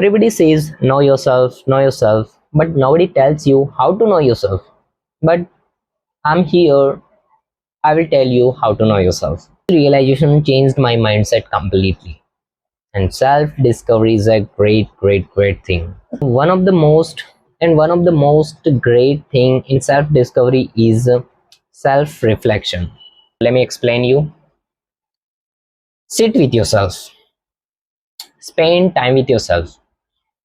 Everybody says know yourself, but nobody tells you how to know yourself. But I'm here, I will tell you how to know yourself. Realization changed my mindset completely. And self discovery is a great thing. One of the most great thing in self discovery is self reflection. Let me explain you. Sit with yourself, spend time with yourself.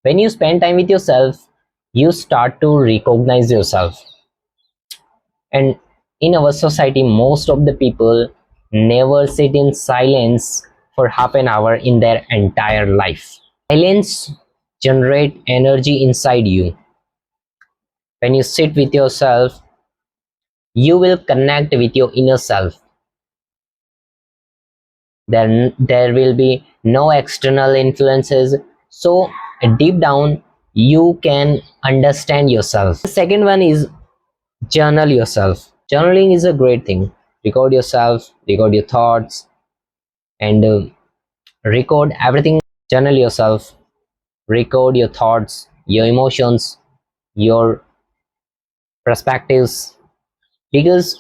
When you spend time with yourself, you start to recognize yourself. And in our society, most of the people never sit in silence for half an hour in their entire life. Silence generate energy inside you. When you sit with yourself, you will connect with your inner self. Then there will be no external influences. So deep down, you can understand yourself. The second one is journal yourself. Journaling is a great thing. Record yourself, record your thoughts, and record everything. Journal yourself, record your thoughts, your emotions, your perspectives. Because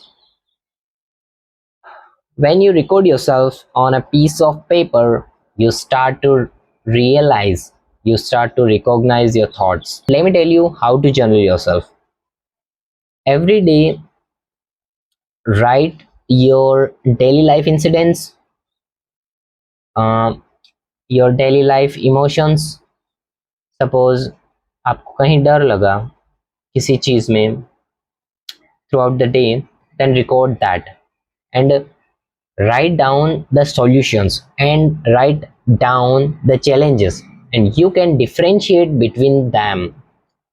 when you record yourself on a piece of paper, you start to realize, you start to recognize your thoughts. Let me tell you how to journal yourself. Every day, write your daily life incidents, your daily life emotions. Suppose आपको कहीं डर लगा किसी चीज में throughout the day, then record that and write down the solutions and write down the challenges, and you can differentiate between them.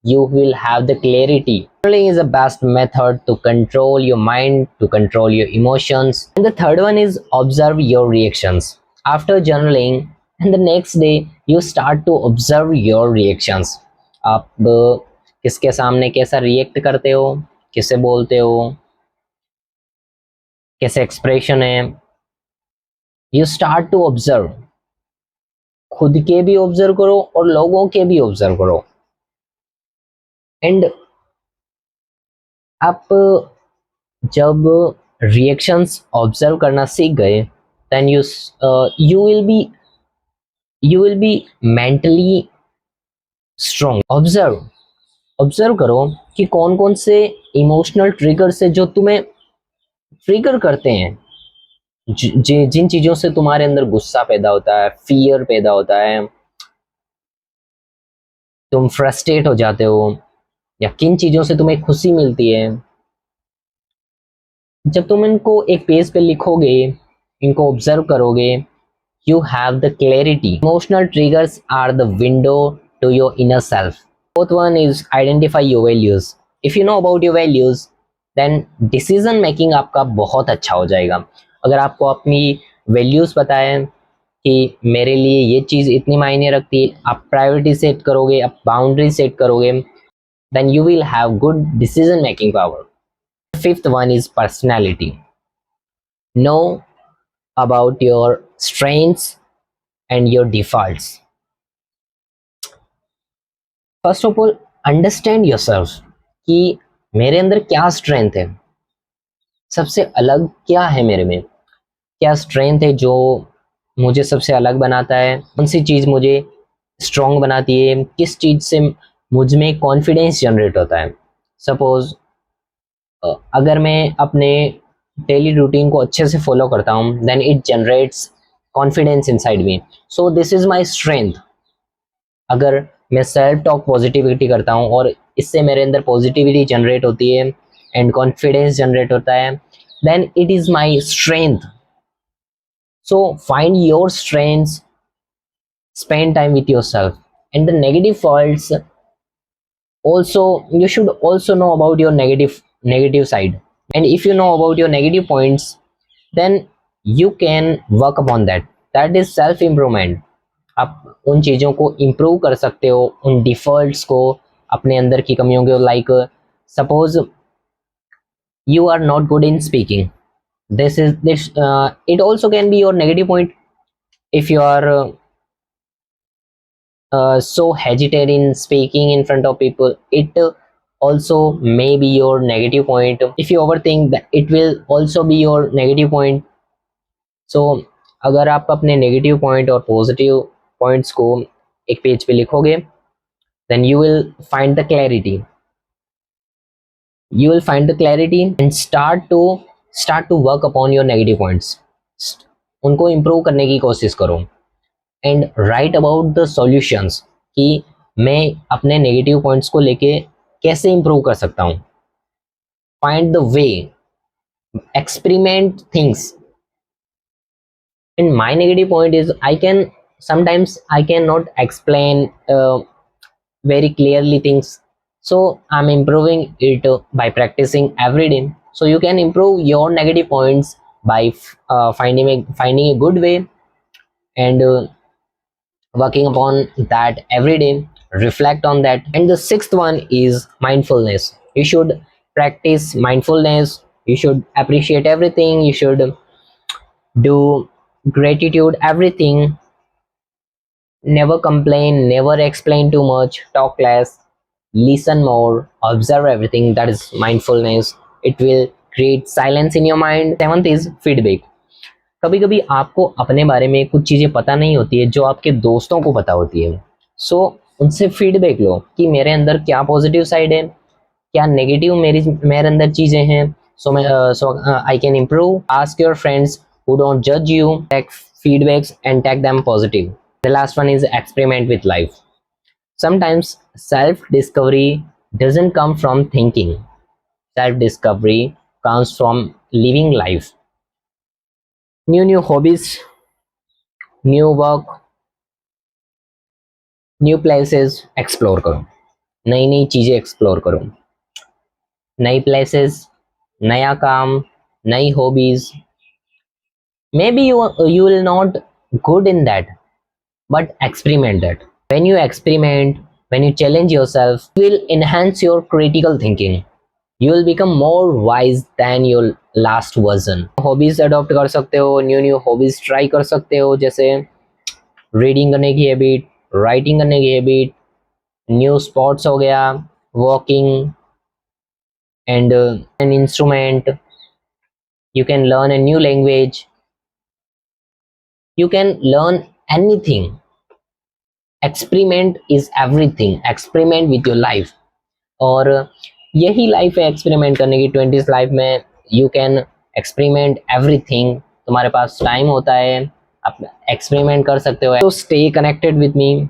You will have the clarity. Journaling is the best method to control your mind, to control your emotions. And the third one is observe your reactions. After journaling, and the next day you start to observe your reactions. आप किसके सामने कैसा react करते हो, किसे बोलते हो, कैसे एक्सप्रेशन है. You start to observe. खुद के भी ऑब्जर्व करो और लोगों के भी ऑब्जर्व करो. एंड आप जब रिएक्शंस ऑब्जर्व करना सीख गए, then you will be mentally strong. Observe करो कि कौन कौन से इमोशनल ट्रिगर्स है जो तुम्हें ट्रिगर करते हैं, जिन चीजों से तुम्हारे अंदर गुस्सा पैदा होता है, फियर पैदा होता है, तुम फ्रस्ट्रेट हो जाते हो, या किन चीजों से तुम्हें खुशी मिलती है. जब तुम इनको एक पेज पे लिखोगे, इनको ऑब्जर्व करोगे, you have the clarity. Emotional triggers are the window to your inner self. Fourth one is identify your values. If you know about your values, then decision making आपका बहुत अच्छा हो जाएगा. अगर आपको अपनी values पता है कि मेरे लिए ये चीज़ इतनी मायने रखती है, आप प्रायोरिटी सेट करोगे, आप बाउंड्री सेट करोगे, then you will have good decision making power. Fifth one is personality. Know about your strengths and your defaults. First of all, understand yourself कि मेरे अंदर क्या स्ट्रेंथ है, सबसे अलग क्या है मेरे में, क्या स्ट्रेंथ है जो मुझे सबसे अलग बनाता है, कौन सी चीज़ मुझे स्ट्रॉन्ग बनाती है, किस चीज़ से मुझ में कॉन्फिडेंस जनरेट होता है. सपोज अगर मैं अपने डेली रूटीन को अच्छे से फॉलो करता हूँ, then it generates confidence inside me. So this is my strength. अगर मैं सेल्फ टॉक पॉजिटिविटी करता हूँ और इससे मेरे अंदर पॉजिटिविटी जनरेट होती है एंड कॉन्फिडेंस जनरेट होता है, then it is my strength. So find your strengths, spend time with yourself. And the negative faults also, you should also know about your negative side. And if you know about your negative points, then you can work upon that. That is self improvement. आप उन चीज़ों को improve कर सकते हो, उन defaults को, अपने अंदर की कमियों को. Like suppose you are not good in speaking. This it also can be your negative point. If you are so hesitate in speaking in front of people, it also may be your negative point. If you overthink that, it will also be your negative point. So अगर आप अपने negative point और positive points को एक page पे लिखोगे, then you will find the clarity and start to work upon your negative points. उनको improve करने की कोशिश करो and write about the solutions कि मैं अपने नेगेटिव पॉइंट्स को लेके कैसे improve कर सकता हूँ. Find the way, experiment things. And my negative point is I cannot explain very clearly things, so I'm improving it by practicing every day. So you can improve your negative points by finding a good way and working upon that every day, reflect on that. And the sixth one is mindfulness. You should practice mindfulness, you should appreciate everything, you should do gratitude everything, never complain, never explain too much, talk less, listen more, observe everything. That is mindfulness. It will create silence in your mind. Seventh is feedback. कभी कभी आपको अपने बारे में कुछ चीज़ें पता नहीं होती है जो आपके दोस्तों को पता होती है. सो उनसे फीडबैक लो कि मेरे अंदर क्या पॉजिटिव साइड है, क्या नेगेटिव मेरे अंदर चीज़ें हैं. So I can improve. Ask your friends who don't judge you, take feedbacks and take them positive. The last one is experiment with life. Sometimes self discovery doesn't come from thinking. Self discovery comes from living life. New hobbies, new work, new places, explore करो. नई नई चीज़ें explore करो. नई places, नया काम, नई hobbies. Maybe you will not good in that, but experiment that. When you experiment, when you challenge yourself, you will enhance your critical thinking. You will become more wise than your last version. Hobbies adopt कर सकते हो, new hobbies try कर सकते हो, जैसे reading करने की habit, writing करने की हैबिट, न्यू स्पोर्ट्स हो गया, walking and an instrument. You can learn a new language. You can learn anything. Experiment is everything. Experiment with your life. और यही लाइफ है एक्सपेरिमेंट करने की. 20s लाइफ में यू कैन एक्सपेरिमेंट एवरीथिंग. तुम्हारे पास time होता है, आप एक्सपेरिमेंट कर सकते हो. तो stay connected with me.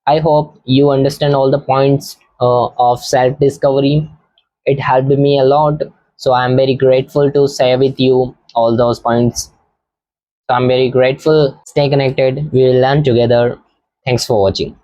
I hope you understand all the points of self discovery. It helped me a lot, so I'm very grateful to share with you all those points. So I'm very grateful. Stay connected. We will learn together. Thanks for watching.